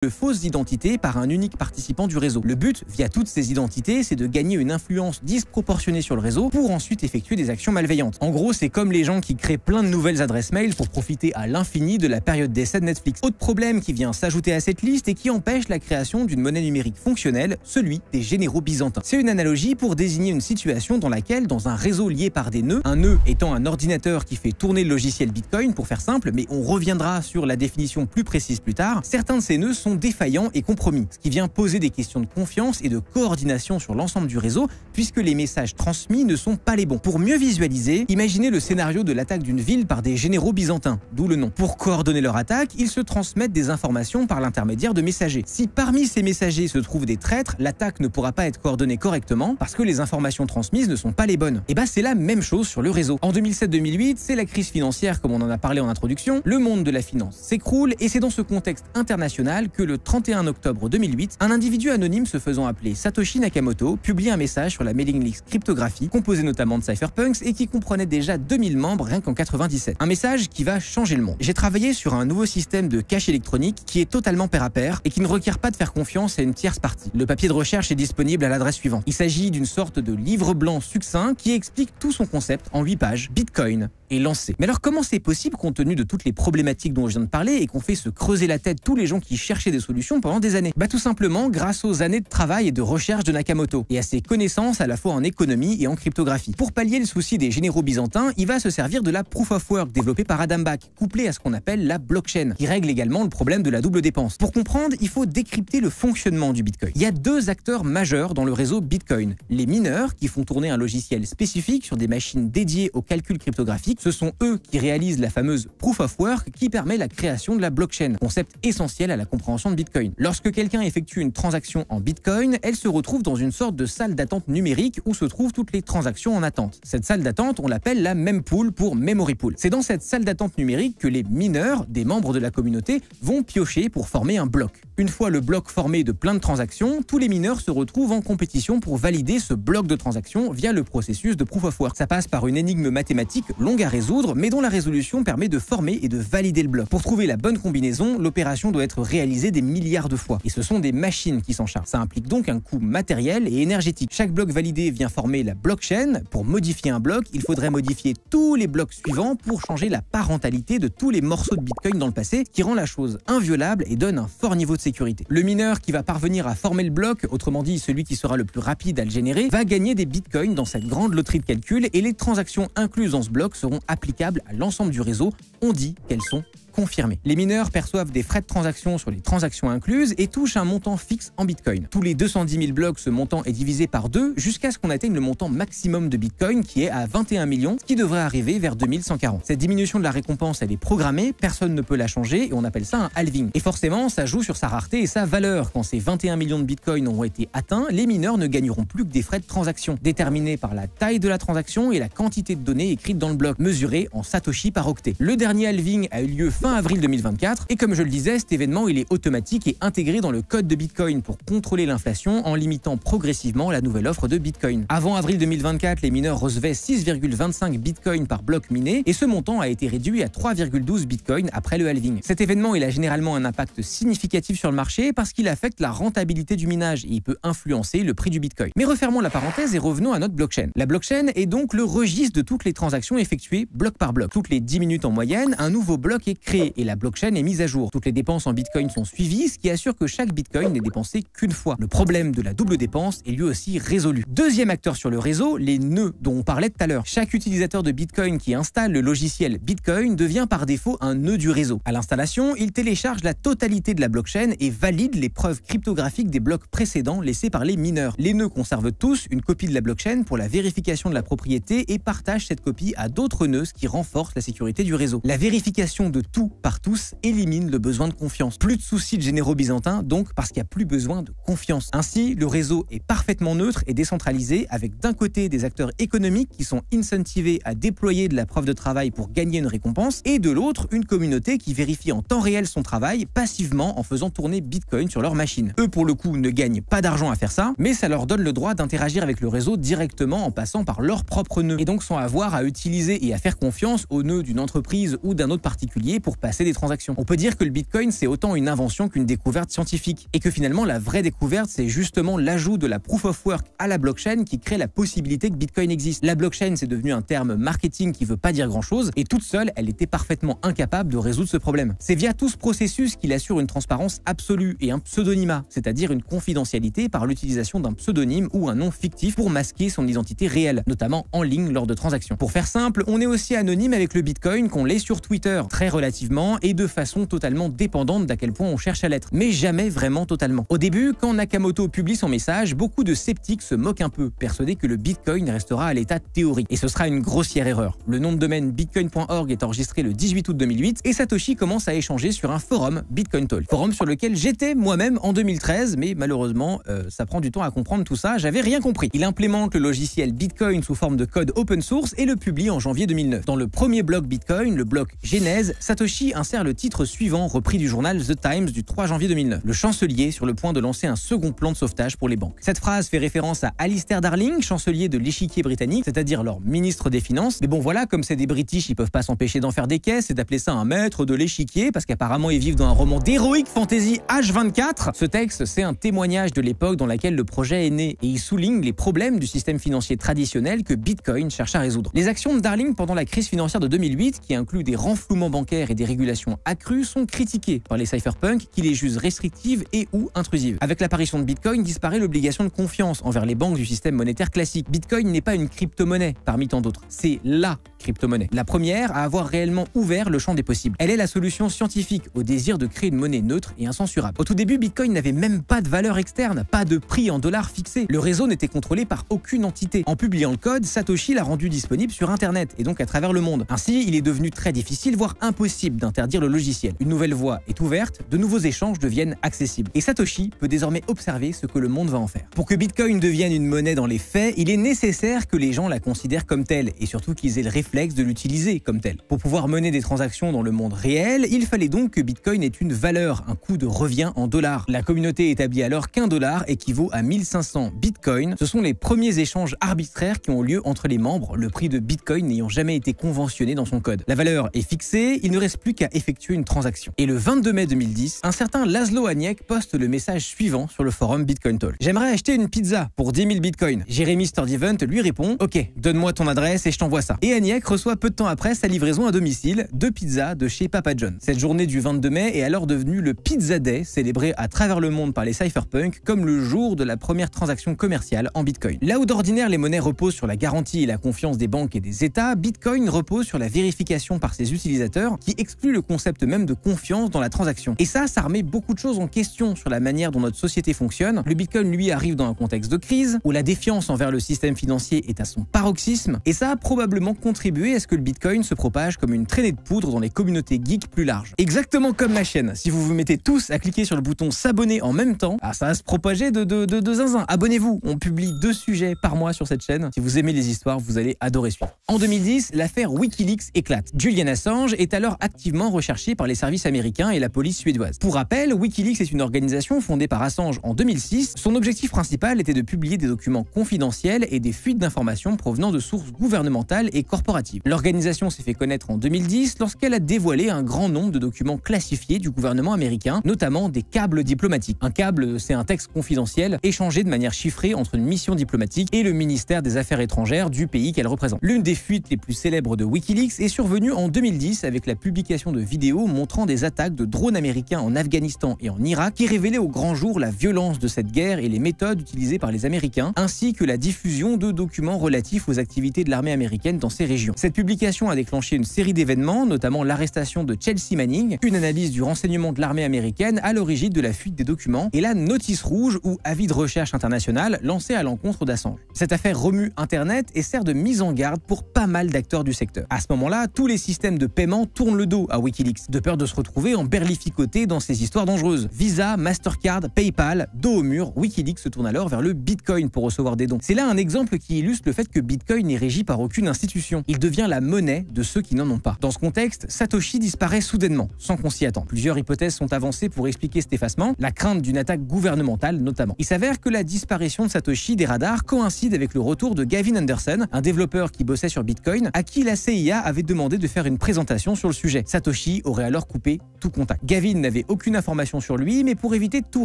de fausses identités par un unique participant du réseau. Le but, via toutes ces identités, c'est de gagner une influence disproportionnée sur le réseau pour ensuite effectuer des actions malveillantes. En gros, c'est comme les gens qui créent plein de nouvelles adresses mail pour profiter à l'infini de la période d'essai de Netflix. Autre problème qui vient s'ajouter à cette liste et qui empêche la création d'une monnaie numérique fonctionnelle, celui des généraux byzantins. C'est une analogie pour désigner une situation dans laquelle, dans un réseau lié par des nœuds, un nœud étant un ordinateur qui fait tourner le logiciel Bitcoin pour faire simple, mais on reviendra sur la définition plus précise plus tard, certains de ces nœuds sont défaillants et compromis, ce qui vient poser des questions de confiance et de coordination sur l'ensemble du réseau, puisque les messages transmis ne sont pas les bons. Pour mieux visualiser, imaginez le scénario de l'attaque d'une ville par des généraux byzantins, d'où le nom. Pour coordonner leur attaque, ils se transmettent des informations par l'intermédiaire de messagers. Si parmi ces messagers se trouvent des traîtres, l'attaque ne pourra pas être coordonnée correctement parce que les informations transmises ne sont pas les bonnes. Et c'est la même chose sur le réseau. En 2007-2008, c'est la crise financière comme on en a parlé en introduction, le monde de la finance s'écroule et c'est dans ce contexte international que le 31 octobre 2008, un individu anonyme se faisant appeler Satoshi Nakamoto publie un message sur la mailing list Cryptographie, composé notamment de cypherpunks et qui comprenait déjà 2000 membres rien qu'en 97. Un message qui va changer le monde. J'ai travaillé sur un nouveau système de cache électronique qui est totalement pair à pair et qui ne requiert pas de faire confiance à une tierce partie. Le papier de recherche est disponible à l'adresse suivante. Il s'agit d'une sorte de livre blanc succinct qui explique tout son concept en 8 pages. Bitcoin est lancé. Mais alors comment c'est possible compte tenu de toutes les problématiques dont je viens de parler et qu'on fait se creuser la tête tous les gens qui cherchaient des solutions pendant des années? Tout simplement grâce aux années de travail et de recherche de Nakamoto et à ses connaissances à la fois en économie et en cryptographie. Pour pallier le souci des généraux byzantins, il va se servir de la Proof of Work développée par Adam Back, couplée à ce qu'on appelle la blockchain, qui règle également le problème de la double dépense. Pour comprendre, il faut décrypter le fonctionnement du Bitcoin. Il y a deux acteurs majeurs dans le réseau Bitcoin. Les mineurs, qui font tourner un logiciel spécifique sur des machines dédiées au calcul cryptographique. Ce sont eux qui réalisent la fameuse Proof of Work qui permet la création de la blockchain, concept essentiel à la compréhension de Bitcoin. Lorsque quelqu'un effectue une transaction en Bitcoin, elle se retrouve dans une sorte de salle d'attente numérique où se trouvent toutes les transactions en attente. Cette salle d'attente, on l'appelle la mempool pour memory pool. C'est dans cette salle d'attente numérique que les mineurs, des membres de la communauté, vont piocher pour former un bloc. Une fois le bloc formé de plein de transactions, tous les mineurs se retrouvent en compétition pour valider ce bloc de transactions via le processus de Proof of Work. Ça passe par une énigme mathématique longue à résoudre, mais dont la résolution permet de former et de valider le bloc. Pour trouver la bonne combinaison, l'opération doit être réalisée des milliards de fois. Et ce sont des machines qui s'en chargent. Ça implique donc un coût matériel et énergétique. Chaque bloc validé vient former la blockchain. Pour modifier un bloc, il faudrait modifier tous les blocs suivants pour changer la parentalité de tous les morceaux de Bitcoin dans le passé, ce qui rend la chose inviolable et donne un fort niveau de sécurité. Le mineur qui va parvenir à former le bloc, autrement dit celui qui sera le plus rapide à le générer, va gagner des Bitcoins dans cette grande loterie de calcul et les transactions incluses dans ce bloc seront applicables à l'ensemble du réseau. On dit qu'elles sont confirmé. Les mineurs perçoivent des frais de transaction sur les transactions incluses et touchent un montant fixe en Bitcoin. Tous les 210 000 blocs, ce montant est divisé par 2 jusqu'à ce qu'on atteigne le montant maximum de Bitcoin qui est à 21 millions, ce qui devrait arriver vers 2140. Cette diminution de la récompense, elle est programmée, personne ne peut la changer et on appelle ça un halving. Et forcément, ça joue sur sa rareté et sa valeur. Quand ces 21 millions de Bitcoin auront été atteints, les mineurs ne gagneront plus que des frais de transaction, déterminés par la taille de la transaction et la quantité de données écrites dans le bloc, mesurées en Satoshi par octet. Le dernier halving a eu lieu fin avril 2024 et comme je le disais, cet événement il est automatique et intégré dans le code de Bitcoin pour contrôler l'inflation en limitant progressivement la nouvelle offre de Bitcoin. Avant avril 2024, les mineurs recevaient 6,25 Bitcoin par bloc miné et ce montant a été réduit à 3,12 Bitcoin après le halving. Cet événement il a généralement un impact significatif sur le marché parce qu'il affecte la rentabilité du minage et il peut influencer le prix du Bitcoin. Mais refermons la parenthèse et revenons à notre blockchain. La blockchain est donc le registre de toutes les transactions effectuées bloc par bloc. Toutes les 10 minutes en moyenne, un nouveau bloc est créé et la blockchain est mise à jour. Toutes les dépenses en Bitcoin sont suivies, ce qui assure que chaque Bitcoin n'est dépensé qu'une fois. Le problème de la double dépense est lui aussi résolu. Deuxième acteur sur le réseau, les nœuds dont on parlait tout à l'heure. Chaque utilisateur de Bitcoin qui installe le logiciel Bitcoin devient par défaut un nœud du réseau. À l'installation, il télécharge la totalité de la blockchain et valide les preuves cryptographiques des blocs précédents laissés par les mineurs. Les nœuds conservent tous une copie de la blockchain pour la vérification de la propriété et partagent cette copie à d'autres nœuds, ce qui renforce la sécurité du réseau. La vérification de tout par tous élimine le besoin de confiance. Plus de soucis de généraux byzantins, donc parce qu'il n'y a plus besoin de confiance. Ainsi, le réseau est parfaitement neutre et décentralisé, avec d'un côté des acteurs économiques qui sont incentivés à déployer de la preuve de travail pour gagner une récompense, et de l'autre, une communauté qui vérifie en temps réel son travail passivement en faisant tourner Bitcoin sur leur machine. Eux, pour le coup, ne gagnent pas d'argent à faire ça, mais ça leur donne le droit d'interagir avec le réseau directement en passant par leur propre nœud, et donc sans avoir à utiliser et à faire confiance au nœud d'une entreprise ou d'un autre particulier pour pour passer des transactions. On peut dire que le Bitcoin, c'est autant une invention qu'une découverte scientifique. Et que finalement, la vraie découverte, c'est justement l'ajout de la proof of work à la blockchain qui crée la possibilité que Bitcoin existe. La blockchain, c'est devenu un terme marketing qui veut pas dire grand-chose, et toute seule, elle était parfaitement incapable de résoudre ce problème. C'est via tout ce processus qu'il assure une transparence absolue et un pseudonymat, c'est-à-dire une confidentialité par l'utilisation d'un pseudonyme ou un nom fictif pour masquer son identité réelle, notamment en ligne lors de transactions. Pour faire simple, on est aussi anonyme avec le Bitcoin qu'on l'est sur Twitter, très relativement et de façon totalement dépendante d'à quel point on cherche à l'être, mais jamais vraiment totalement. Au début, quand Nakamoto publie son message, beaucoup de sceptiques se moquent un peu, persuadés que le Bitcoin restera à l'état théorique. Et ce sera une grossière erreur. Le nom de domaine bitcoin.org est enregistré le 18 août 2008 et Satoshi commence à échanger sur un forum, Bitcoin Talk. Forum sur lequel j'étais moi-même en 2013, mais malheureusement, ça prend du temps à comprendre tout ça, j'avais rien compris. Il implémente le logiciel Bitcoin sous forme de code open source et le publie en janvier 2009. Dans le premier bloc Bitcoin, le bloc Genèse, Satoshi insère le titre suivant repris du journal The Times du 3 janvier 2009. Le chancelier sur le point de lancer un second plan de sauvetage pour les banques. Cette phrase fait référence à Alistair Darling, chancelier de l'échiquier britannique, c'est-à-dire leur ministre des Finances. Mais bon voilà, comme c'est des British, ils peuvent pas s'empêcher d'en faire des caisses et d'appeler ça un maître de l'échiquier parce qu'apparemment ils vivent dans un roman d'heroic fantasy H24. Ce texte, c'est un témoignage de l'époque dans laquelle le projet est né et il souligne les problèmes du système financier traditionnel que Bitcoin cherche à résoudre. Les actions de Darling pendant la crise financière de 2008, qui inclut des renflouements bancaires et des régulations accrues, sont critiquées par les cypherpunks qui les jugent restrictives et ou intrusives. Avec l'apparition de Bitcoin, disparaît l'obligation de confiance envers les banques du système monétaire classique. Bitcoin n'est pas une crypto-monnaie parmi tant d'autres, c'est LA crypto-monnaie. La première à avoir réellement ouvert le champ des possibles. Elle est la solution scientifique au désir de créer une monnaie neutre et incensurable. Au tout début, Bitcoin n'avait même pas de valeur externe, pas de prix en dollars fixé. Le réseau n'était contrôlé par aucune entité. En publiant le code, Satoshi l'a rendu disponible sur Internet et donc à travers le monde. Ainsi, il est devenu très difficile, voire impossible d'interdire le logiciel. Une nouvelle voie est ouverte, de nouveaux échanges deviennent accessibles. Et Satoshi peut désormais observer ce que le monde va en faire. Pour que Bitcoin devienne une monnaie dans les faits, il est nécessaire que les gens la considèrent comme telle et surtout qu'ils aient le réflexe de l'utiliser comme telle. Pour pouvoir mener des transactions dans le monde réel, il fallait donc que Bitcoin ait une valeur, un coût de revient en dollars. La communauté établit alors qu'un dollar équivaut à 1500 Bitcoin. Ce sont les premiers échanges arbitraires qui ont lieu entre les membres, le prix de Bitcoin n'ayant jamais été conventionné dans son code. La valeur est fixée, il ne reste plus qu'à effectuer une transaction. Et le 22 mai 2010, un certain Laszlo Haniek poste le message suivant sur le forum Bitcoin Talk. J'aimerais acheter une pizza pour 10 000 Bitcoin. Jérémy Sturdivant lui répond « Ok, donne-moi ton adresse et je t'envoie ça ». Et Haniek reçoit peu de temps après sa livraison à domicile de pizzas de chez Papa John. Cette journée du 22 mai est alors devenue le Pizza Day, célébré à travers le monde par les cypherpunks comme le jour de la première transaction commerciale en Bitcoin. Là où d'ordinaire les monnaies reposent sur la garantie et la confiance des banques et des États, Bitcoin repose sur la vérification par ses utilisateurs qui exclut le concept même de confiance dans la transaction. Et ça remet beaucoup de choses en question sur la manière dont notre société fonctionne. Le Bitcoin, lui, arrive dans un contexte de crise où la défiance envers le système financier est à son paroxysme et ça a probablement contribué à ce que le Bitcoin se propage comme une traînée de poudre dans les communautés geeks plus larges. Exactement comme ma chaîne. Si vous vous mettez tous à cliquer sur le bouton s'abonner en même temps, ça va se propager de zinzin. Abonnez-vous, on publie 2 sujets par mois sur cette chaîne. Si vous aimez les histoires, vous allez adorer suivre. En 2010, l'affaire Wikileaks éclate. Julian Assange est alors activement recherché par les services américains et la police suédoise. Pour rappel, Wikileaks est une organisation fondée par Assange en 2006. Son objectif principal était de publier des documents confidentiels et des fuites d'informations provenant de sources gouvernementales et corporatives. L'organisation s'est fait connaître en 2010 lorsqu'elle a dévoilé un grand nombre de documents classifiés du gouvernement américain, notamment des câbles diplomatiques. Un câble, c'est un texte confidentiel échangé de manière chiffrée entre une mission diplomatique et le ministère des Affaires étrangères du pays qu'elle représente. L'une des fuites les plus célèbres de Wikileaks est survenue en 2010 avec la publication de vidéos montrant des attaques de drones américains en Afghanistan et en Irak qui révélaient au grand jour la violence de cette guerre et les méthodes utilisées par les Américains, ainsi que la diffusion de documents relatifs aux activités de l'armée américaine dans ces régions. Cette publication a déclenché une série d'événements, notamment l'arrestation de Chelsea Manning, une analyse du renseignement de l'armée américaine à l'origine de la fuite des documents, et la notice rouge ou avis de recherche international lancé à l'encontre d'Assange. Cette affaire remue Internet et sert de mise en garde pour pas mal d'acteurs du secteur. À ce moment-là, tous les systèmes de paiement tournent le dos à Wikileaks, de peur de se retrouver emberlificotés dans ces histoires dangereuses. Visa, Mastercard, PayPal, dos au mur, Wikileaks se tourne alors vers le Bitcoin pour recevoir des dons. C'est là un exemple qui illustre le fait que Bitcoin n'est régi par aucune institution. Il devient la monnaie de ceux qui n'en ont pas. Dans ce contexte, Satoshi disparaît soudainement, sans qu'on s'y attende. Plusieurs hypothèses sont avancées pour expliquer cet effacement, la crainte d'une attaque gouvernementale notamment. Il s'avère que la disparition de Satoshi des radars coïncide avec le retour de Gavin Anderson, un développeur qui bossait sur Bitcoin, à qui la CIA avait demandé de faire une présentation sur le sujet. projet. Satoshi aurait alors coupé tout contact. Gavin n'avait aucune information sur lui, mais pour éviter tout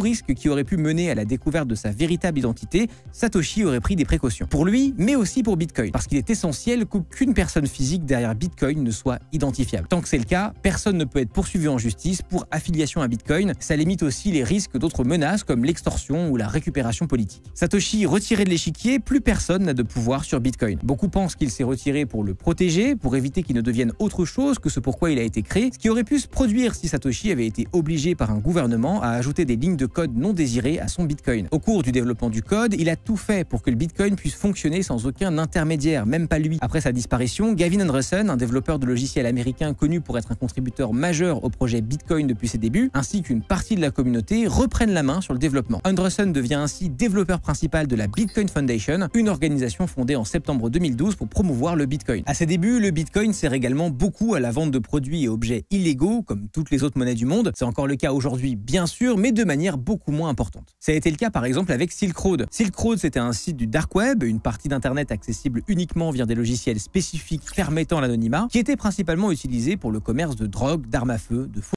risque qui aurait pu mener à la découverte de sa véritable identité, Satoshi aurait pris des précautions. Pour lui, mais aussi pour Bitcoin, parce qu'il est essentiel qu'aucune personne physique derrière Bitcoin ne soit identifiable. Tant que c'est le cas, personne ne peut être poursuivi en justice pour affiliation à Bitcoin. Ça limite aussi les risques d'autres menaces comme l'extorsion ou la récupération politique. Satoshi retiré de l'échiquier, plus personne n'a de pouvoir sur Bitcoin. Beaucoup pensent qu'il s'est retiré pour le protéger, pour éviter qu'il ne devienne autre chose que ce pourquoi il a été créé, ce qui aurait pu se produire si Satoshi avait été obligé par un gouvernement à ajouter des lignes de code non désirées à son Bitcoin. Au cours du développement du code, il a tout fait pour que le Bitcoin puisse fonctionner sans aucun intermédiaire, même pas lui. Après sa disparition, Gavin Andresen, un développeur de logiciels américain connu pour être un contributeur majeur au projet Bitcoin depuis ses débuts, ainsi qu'une partie de la communauté, reprennent la main sur le développement. Andresen devient ainsi développeur principal de la Bitcoin Foundation, une organisation fondée en septembre 2012 pour promouvoir le Bitcoin. À ses débuts, le Bitcoin sert également beaucoup à la vente de produits et objets illégaux, comme toutes les autres monnaies du monde. C'est encore le cas aujourd'hui, bien sûr, mais de manière beaucoup moins importante. Ça a été le cas par exemple avec Silk Road. Silk Road, c'était un site du dark web, une partie d'internet accessible uniquement via des logiciels spécifiques permettant l'anonymat, qui était principalement utilisé pour le commerce de drogue, d'armes à feu, de